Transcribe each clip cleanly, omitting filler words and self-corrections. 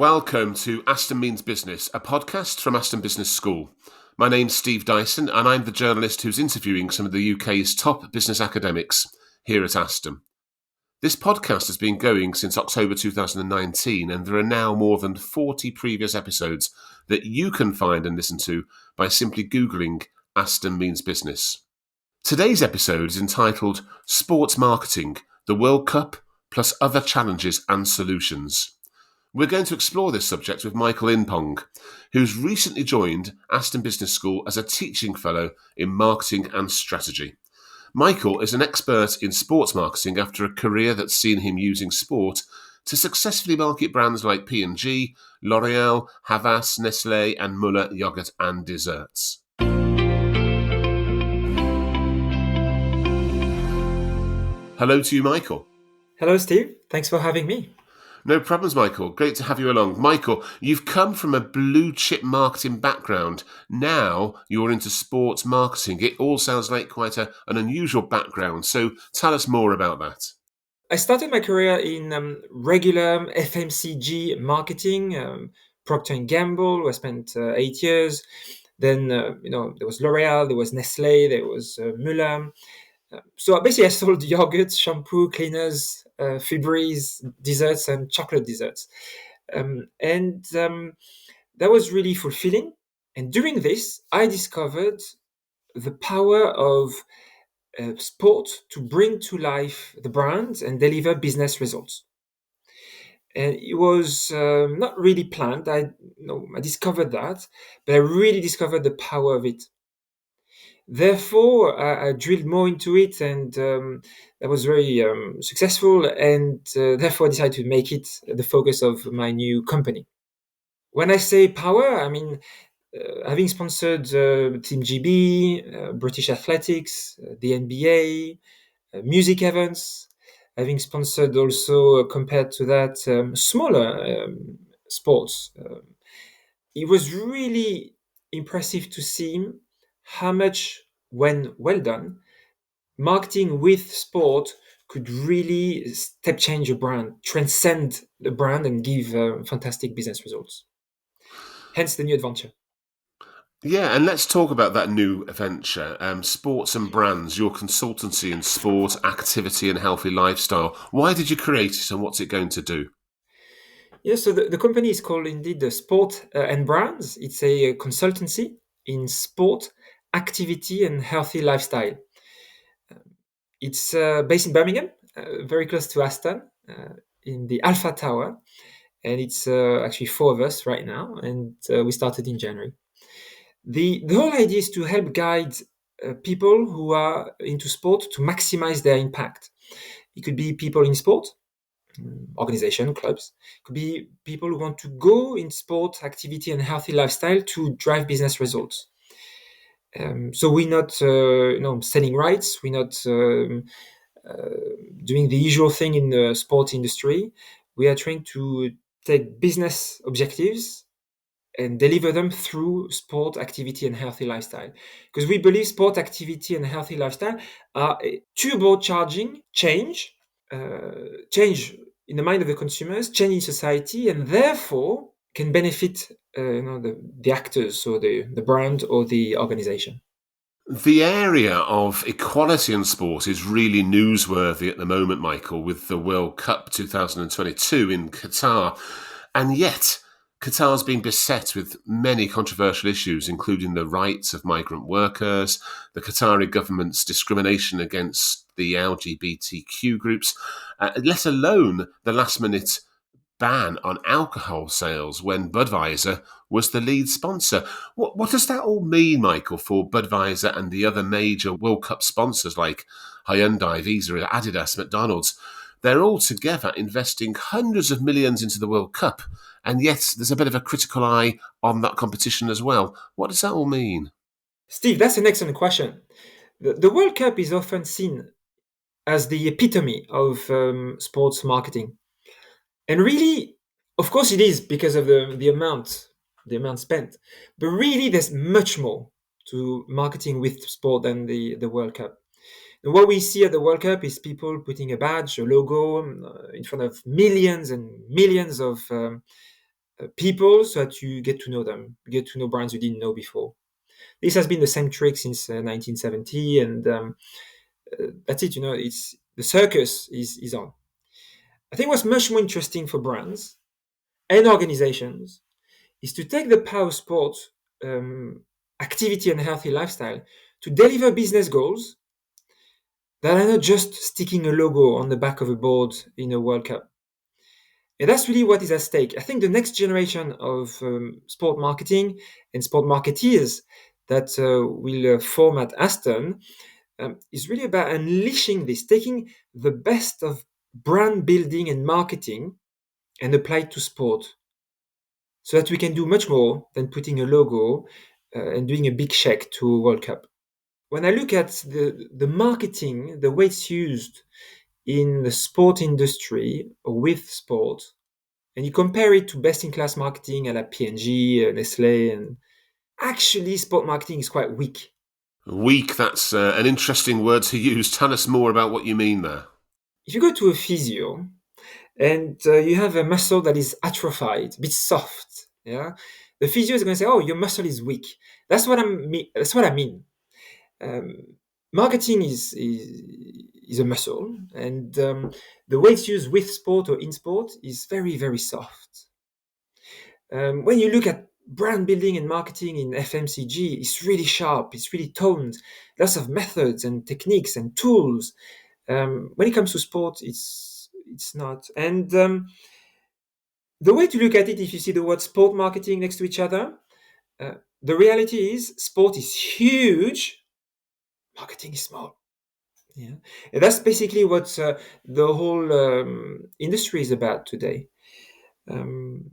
Welcome to Aston Means Business, a podcast from Aston Business School. My name's Steve Dyson, and I'm the journalist who's interviewing some of the UK's top business academics here at Aston. This podcast has been going since October 2019, and there are now more than 40 previous episodes that you can find and listen to by simply Googling Aston Means Business. Today's episode is entitled Sports Marketing, the World Cup plus Other Challenges and Solutions. We're going to explore this subject with Michael Inpong, who's recently joined Aston Business School as a teaching fellow in marketing and strategy. Michael is an expert in sports marketing after a career that's seen him using sport to successfully market brands like P&G, L'Oreal, Havas, Nestlé and Muller yogurt and desserts. Hello to you, Michael. Hello, Steve. Thanks for having me. No problems, Michael. Great to have you along. Michael, you've come from a blue chip marketing background. Now you're into sports marketing. It all sounds like quite an unusual background. So tell us more about that. I started my career in regular FMCG marketing, Procter & Gamble, where I spent 8 years. Then, there was L'Oreal, there was Nestlé, there was Muller. So basically, I sold yogurt, shampoo, cleaners, Febreze, desserts, and chocolate desserts. That was really fulfilling. And during this, I discovered the power of sport to bring to life the brand and deliver business results. And it was not really planned. I discovered that, but I really discovered the power of it. Therefore, I drilled more into it, and that was very successful. And therefore, I decided to make it the focus of my new company. When I say power, I mean having sponsored Team GB, British Athletics, the NBA, music events, having sponsored also, compared to that, smaller sports. It was really impressive to see how much, when well done, marketing with sport could really step change a brand, transcend the brand, and give fantastic business results. Hence the new adventure. Yeah, and let's talk about that new venture, Sports and Brands, your consultancy in sport, activity and healthy lifestyle. Why did you create it and what's it going to do? Yeah, so the company is called indeed the Sport and Brands. It's a consultancy in sport, activity and healthy lifestyle. It's based in Birmingham, very close to Aston, in the Alpha Tower. And it's actually 4 of us right now, and we started in January. The whole idea is to help guide people who are into sport to maximize their impact. It could be people in sport, organization, clubs. It could be people who want to go in sport, activity, and healthy lifestyle to drive business results. So we're not, selling rights. We're not doing the usual thing in the sport industry. We are trying to take business objectives and deliver them through sport, activity, and healthy lifestyle. Because we believe sport, activity, and healthy lifestyle are turbocharging change in the mind of the consumers, change in society, and therefore can benefit the actors or the brand or the organization. The area of equality in sport is really newsworthy at the moment, Michael, with the World Cup 2022 in Qatar. And yet, Qatar's been beset with many controversial issues, including the rights of migrant workers, the Qatari government's discrimination against the LGBTQ groups, let alone the last-minute ban on alcohol sales when Budweiser was the lead sponsor. What does that all mean, Michael, for Budweiser and the other major World Cup sponsors like Hyundai, Visa, Adidas, McDonald's? They're all together investing hundreds of millions into the World Cup, and yet there's a bit of a critical eye on that competition as well. What does that all mean? Steve, that's an excellent question. The World Cup is often seen as the epitome of sports marketing. And really, of course it is, because of the amount spent. But really, there's much more to marketing with sport than the World Cup. And what we see at the World Cup is people putting a badge, a logo, in front of millions and millions of people so that you get to know them, get to know brands you didn't know before. This has been the same trick since 1970, and that's it. It's the circus is on. I think what's much more interesting for brands and organizations is to take the power of sport, um, activity, and healthy lifestyle to deliver business goals that are not just sticking a logo on the back of a board in a World Cup. And that's really what is at stake. I think the next generation of sport marketing and sport marketeers that will form at Aston is really about unleashing this, taking the best of brand building and marketing and apply it to sport so that we can do much more than putting a logo and doing a big check to a World Cup. When I look at the marketing, the way it's used in the sport industry or with sport, and you compare it to best-in-class marketing at like P&G, Nestle, and actually sport marketing is quite weak. Weak, that's an interesting word to use. Tell us more about what you mean there. If you go to a physio and you have a muscle that is atrophied, a bit soft, yeah, the physio is going to say, "Oh, your muscle is weak." That's what I mean. Um, Marketing is a muscle, and the way it's used with sport or in sport is very, very soft. When you look at brand building and marketing in FMCG, it's really sharp, it's really toned, lots of methods and techniques and tools. When it comes to sport, it's not. And the way to look at it, if you see the word sport marketing next to each other, uh, the reality is sport is huge, marketing is small. Yeah, and that's basically what the whole industry is about today. Um,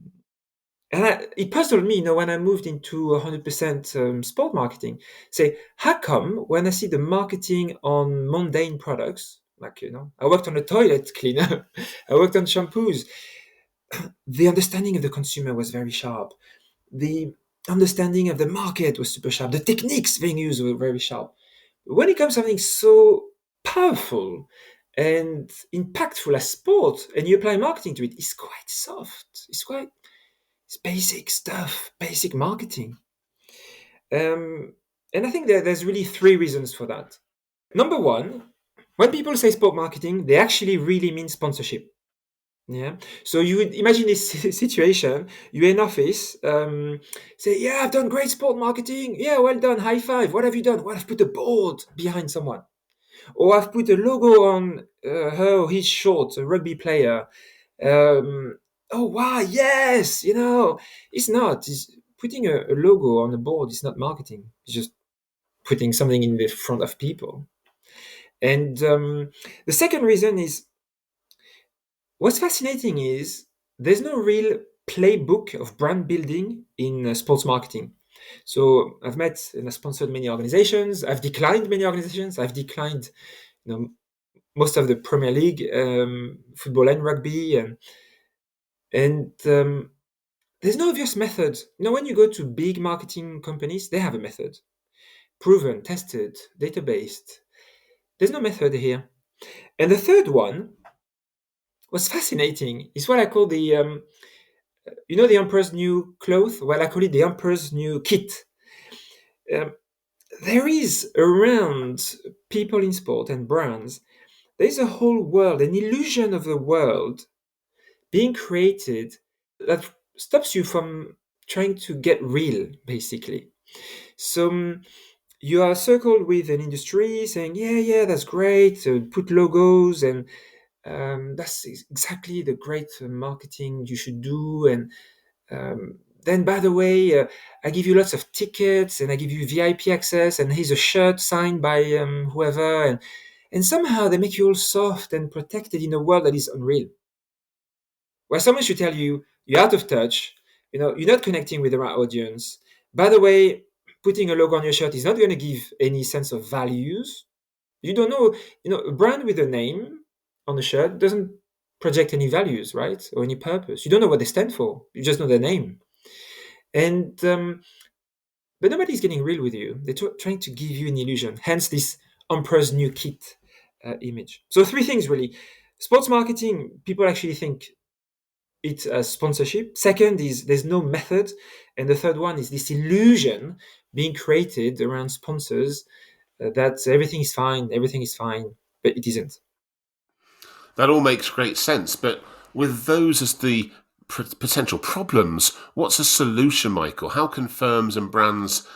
and it puzzled me, when I moved into 100% sport marketing. Say, how come when I see the marketing on mundane products, like I worked on a toilet cleaner, I worked on shampoos, the understanding of the consumer was very sharp. The understanding of the market was super sharp. The techniques being used were very sharp. When it comes to something so powerful and impactful as sport, and you apply marketing to it, it's quite soft. It's basic stuff, basic marketing. And I think that there's really three reasons for that. Number one, when people say sport marketing, they actually really mean sponsorship. Yeah. So you would imagine this situation. You're in office, say, "Yeah, I've done great sport marketing. Yeah, well done. High five. What have you done? Well, I've put a board behind someone, or I've put a logo on her or his short, a rugby player. Oh wow, yes. It's not. It's putting a logo on a board is not marketing. It's just putting something in the front of people. And the second reason is what's fascinating is there's no real playbook of brand building in sports marketing. So I've met and I've sponsored many organizations. I've declined many organizations. I've declined, most of the Premier League, football and rugby, and there's no obvious method. When you go to big marketing companies, they have a method, proven, tested, data-based. There's no method here. And the third one, what's fascinating, is what I call the emperor's new cloth. Well, I call it the emperor's new kit. Um, there is around people in sport and brands, there is a whole world, an illusion of the world being created that stops you from trying to get real, basically. So you are circled with an industry saying, yeah, that's great, put logos, and that's exactly the great marketing you should do. And then, by the way, I give you lots of tickets and I give you VIP access, and here's a shirt signed by whoever. And somehow they make you all soft and protected in a world that is unreal. Where someone should tell you, you're out of touch, you're not connecting with the right audience. By the way, putting a logo on your shirt is not going to give any sense of values. You don't know, a brand with a name on the shirt doesn't project any values, right? Or any purpose. You don't know what they stand for. You just know their name. And but nobody's getting real with you. They're trying to give you an illusion. Hence this emperor's new kit image. So three things really. Sports marketing, people actually think it as sponsorship. Second is there's no method. And the third one is this illusion being created around sponsors that everything is fine, but it isn't. That all makes great sense, but with those as the potential problems, what's a solution, Michael? How can firms and brands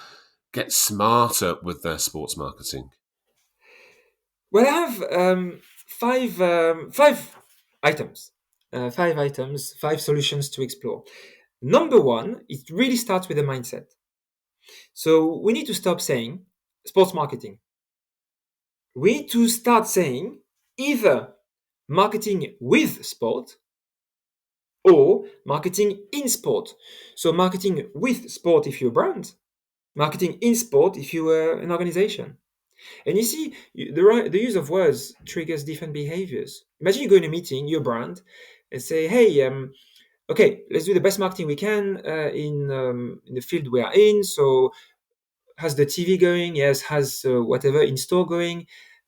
get smarter with their sports marketing? Well, I have five items, five solutions to explore. Number one, it really starts with a mindset. So we need to stop saying sports marketing. We need to start saying either marketing with sport or marketing in sport. So marketing with sport if you're a brand, marketing in sport if you are an organization. And you see, the use of words triggers different behaviors. Imagine you go in a meeting, you're a brand, and say, hey, okay, let's do the best marketing we can in the field we are in. So has the TV going? Yes. Has whatever in store going?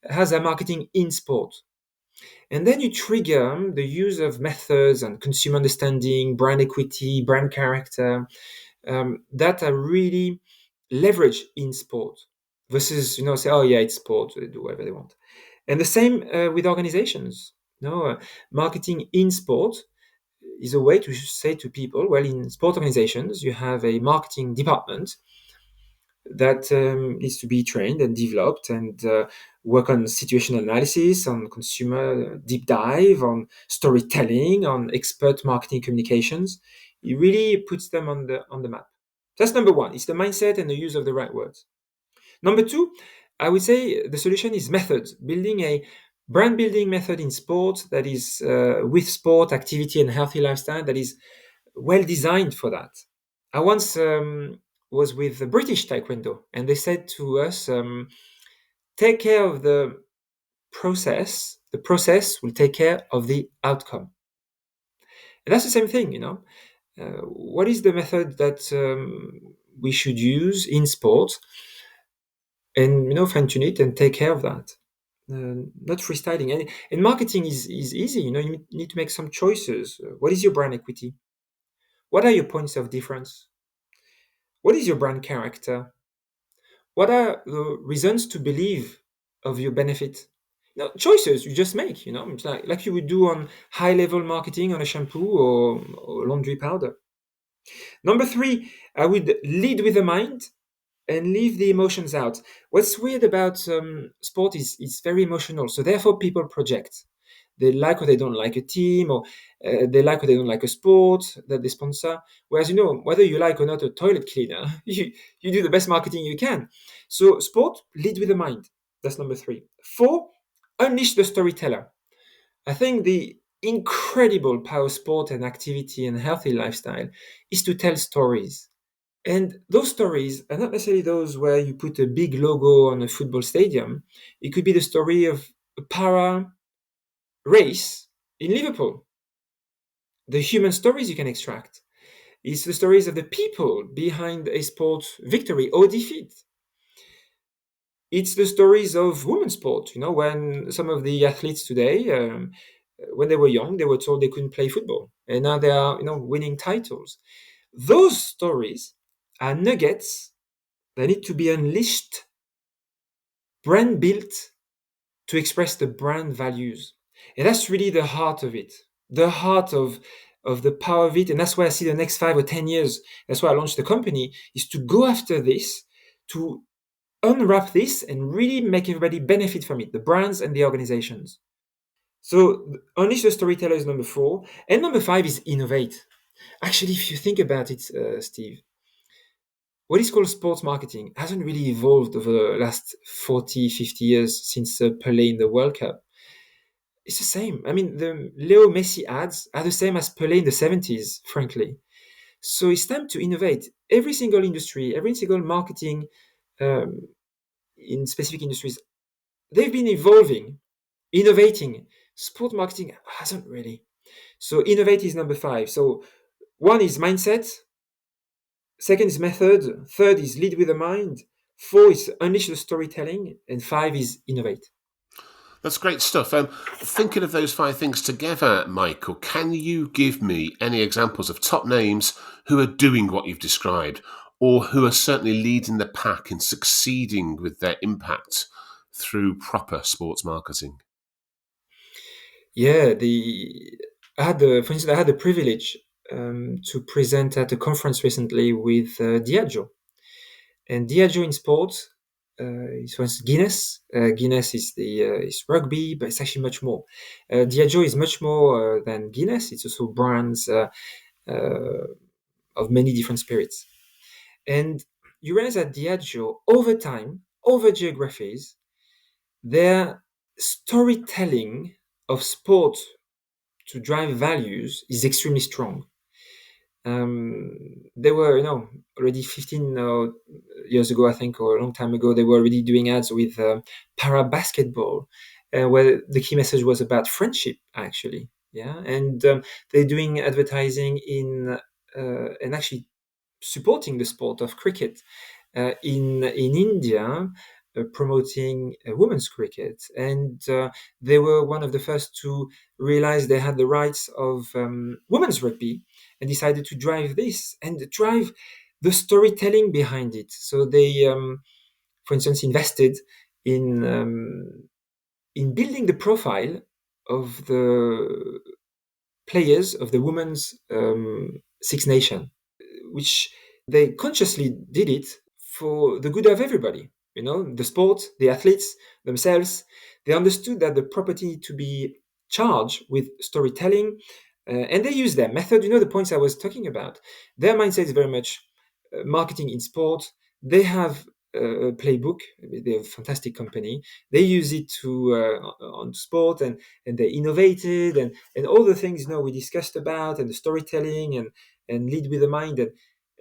Has our marketing in sport? And then you trigger the use of methods and consumer understanding, brand equity, brand character that are really leveraged in sport versus, say, oh, yeah, it's sport, they do whatever they want. And the same with organizations. Marketing in sport is a way to say to people, well, in sport organizations, you have a marketing department that needs to be trained and developed and work on situational analysis, on consumer deep dive, on storytelling, on expert marketing communications. It really puts them on the map. That's number one. It's the mindset and the use of the right words. Number two, I would say the solution is methods. Building a brand building method in sport that is with sport, activity, and healthy lifestyle that is well designed for that. I once was with the British Taekwondo, and they said to us, take care of the process. The process will take care of the outcome. And that's the same thing. What is the method that we should use in sport? And fine tune it and take care of that. Not freestyling. And marketing is easy. You need to make some choices. What is your brand equity? What are your points of difference? What is your brand character? What are the reasons to believe of your benefit? Choices you just make. It's like you would do on high level marketing on a shampoo or laundry powder. Number three, I would lead with the mind and leave the emotions out. What's weird about sport is it's very emotional. So therefore, people project. They like or they don't like a team, or they like or they don't like a sport that they sponsor. Whereas, whether you like or not a toilet cleaner, you do the best marketing you can. So sport, lead with the mind. That's number three. Four, unleash the storyteller. I think the incredible power of sport and activity and healthy lifestyle is to tell stories. And those stories are not necessarily those where you put a big logo on a football stadium. It could be the story of a para race in Liverpool. The human stories you can extract. It's the stories of the people behind a sport victory or defeat. It's the stories of women's sport. When some of the athletes today, when they were young, they were told they couldn't play football, and now they are, winning titles. Those stories are nuggets that need to be unleashed, brand built to express the brand values. And that's really the heart of it, the heart of the power of it. And that's why I see the next 5 or 10 years. That's why I launched the company, is to go after this, to unwrap this and really make everybody benefit from it, the brands and the organizations. So unleash the storyteller is number four. And number five is innovate. Actually, if you think about it, Steve, what is called sports marketing hasn't really evolved over the last 40, 50 years since Pelé in the World Cup. It's the same. I mean, the Leo Messi ads are the same as Pelé in the 70s, frankly. So it's time to innovate. Every single industry, every single marketing um, in specific industries, they've been evolving, innovating. Sport marketing hasn't really. So innovate is number five. So one is mindset, second is method, third is lead with the mind, four is unleash the storytelling, and five is innovate. That's great stuff. Thinking of those five things together, Michael, can you give me any examples of top names who are doing what you've described, or who are certainly leading the pack in succeeding with their impact through proper sports marketing? Yeah, for instance, I had the privilege to present at a conference recently with Diageo. And Diageo in sports is, for instance, Guinness. Guinness is is rugby, but it's actually much more. Diageo is much more than Guinness. It's also brands uh, of many different spirits. And you realize that Diageo, over time, over geographies, their storytelling of sport to drive values is extremely strong. They were, already 15 years ago, I think, or a long time ago, they were already doing ads with para basketball, where the key message was about friendship, actually. Yeah, and they're doing advertising and actually supporting the sport of cricket in India, promoting women's cricket, and they were one of the first to realize they had the rights of women's rugby, and decided to drive this and drive the storytelling behind it. So they, for instance, invested in um, in building the profile of the players of the women's Six Nation, which they consciously did it for the good of everybody. The sport, the athletes themselves. They understood that the property need to be charged with storytelling, and they use their method. The points I was talking about. Their mindset is very much marketing in sport. They have a playbook. They're a fantastic company. They use it to on sport, and they innovated, and all the things we discussed about, and the storytelling, and lead with the mind,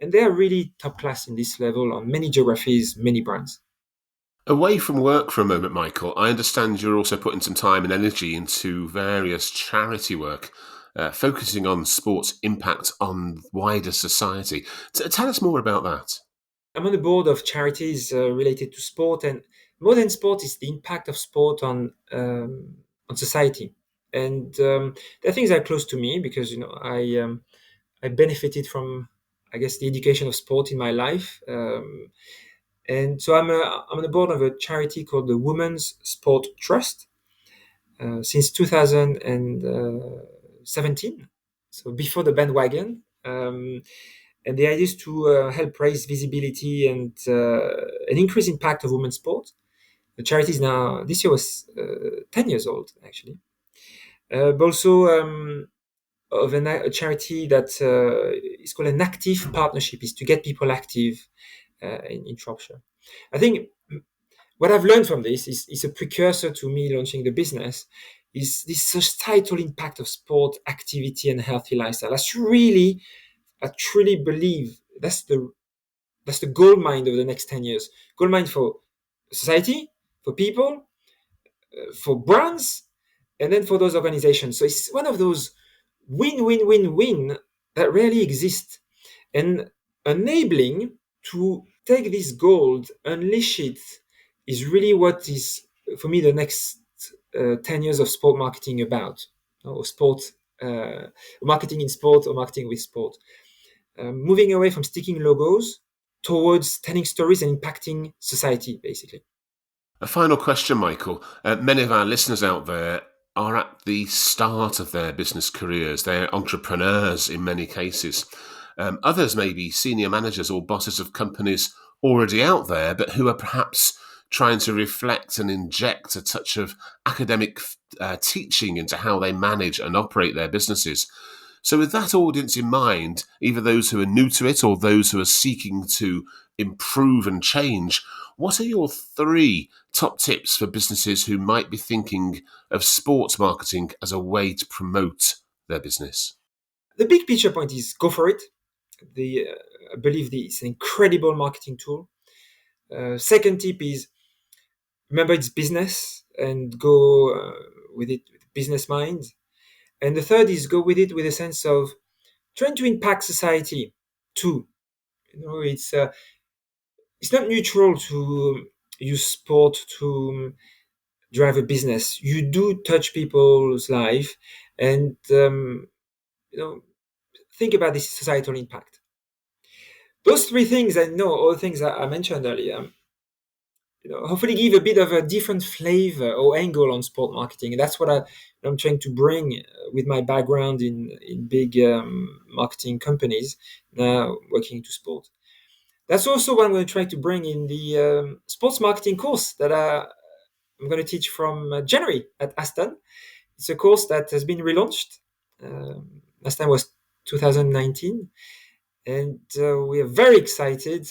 and they are really top class in this level on many geographies, many brands. Away from work for a moment, Michael, I understand you're also putting some time and energy into various charity work, focusing on sports' impact on wider society. Tell us more about that. I'm on the board of charities related to sport, and more than sport is the impact of sport on society. And there are things that are close to me because I benefited from, I guess, the education of sport in my life. And so I'm on the board of a charity called the Women's Sport Trust since 2017, so before the bandwagon. And the idea is to help raise visibility and an increase impact of women's sport. The charity is now, this year was 10 years old, actually. But also of a charity that is called an active partnership, is to get people active in Shropshire. I think what I've learned from this is a precursor to me launching the business, is this societal impact of sport, activity, and healthy lifestyle. I truly believe that's the gold mine of the next 10 years. Gold mine for society, for people, for brands, and then for those organizations. So it's one of those win-win-win-win that rarely exist. And enabling to take this gold, unleash it, is really what is, for me, the next 10 years of sport marketing about, or sport, marketing in sport, or marketing with sport. Moving away from sticking logos towards telling stories and impacting society, basically. A final question, Michael. Many of our listeners out there are at the start of their business careers. They're entrepreneurs in many cases. Others may be senior managers or bosses of companies already out there, but who are perhaps trying to reflect and inject a touch of academic teaching into how they manage and operate their businesses. So, with that audience in mind, either those who are new to it or those who are seeking to improve and change, what are your three top tips for businesses who might be thinking of sports marketing as a way to promote their business? The big picture point is go for it. I believe it's an incredible marketing tool. Second tip is remember it's business and go with it with business mind. And the third is go with it with a sense of trying to impact society too. It's not neutral to use sport to drive a business, you do touch people's life, and think about this societal impact. Those three things, and all the things that I mentioned earlier, hopefully give a bit of a different flavor or angle on sport marketing. And that's what I'm trying to bring with my background in big marketing companies, now working into sport. That's also what I'm going to try to bring in the sports marketing course that I'm going to teach from January at Aston. It's a course that has been relaunched. Last time was 2019. And we are very excited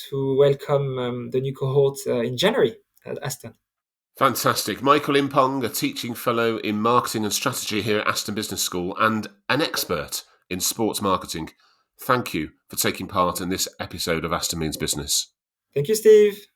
to welcome the new cohort in January at Aston. Fantastic. Michael Impong, a teaching fellow in marketing and strategy here at Aston Business School and an expert in sports marketing. Thank you for taking part in this episode of Aston Means Business. Thank you, Steve.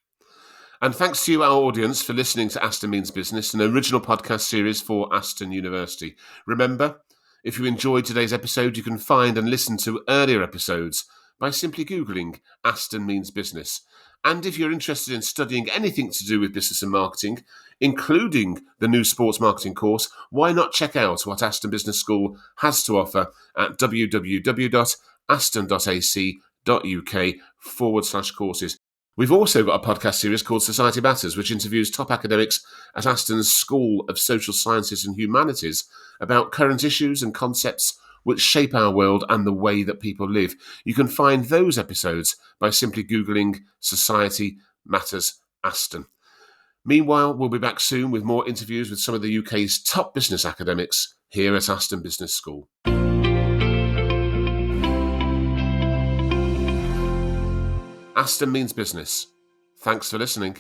And thanks to you, our audience, for listening to Aston Means Business, an original podcast series for Aston University. Remember, if you enjoyed today's episode, you can find and listen to earlier episodes by simply Googling Aston Means Business. And if you're interested in studying anything to do with business and marketing, including the new sports marketing course, why not check out what Aston Business School has to offer at www.aston.ac.uk/courses. We've also got a podcast series called Society Matters, which interviews top academics at Aston's School of Social Sciences and Humanities about current issues and concepts which shape our world and the way that people live. You can find those episodes by simply Googling Society Matters Aston. Meanwhile, we'll be back soon with more interviews with some of the UK's top business academics here at Aston Business School. Aston Means Business. Thanks for listening.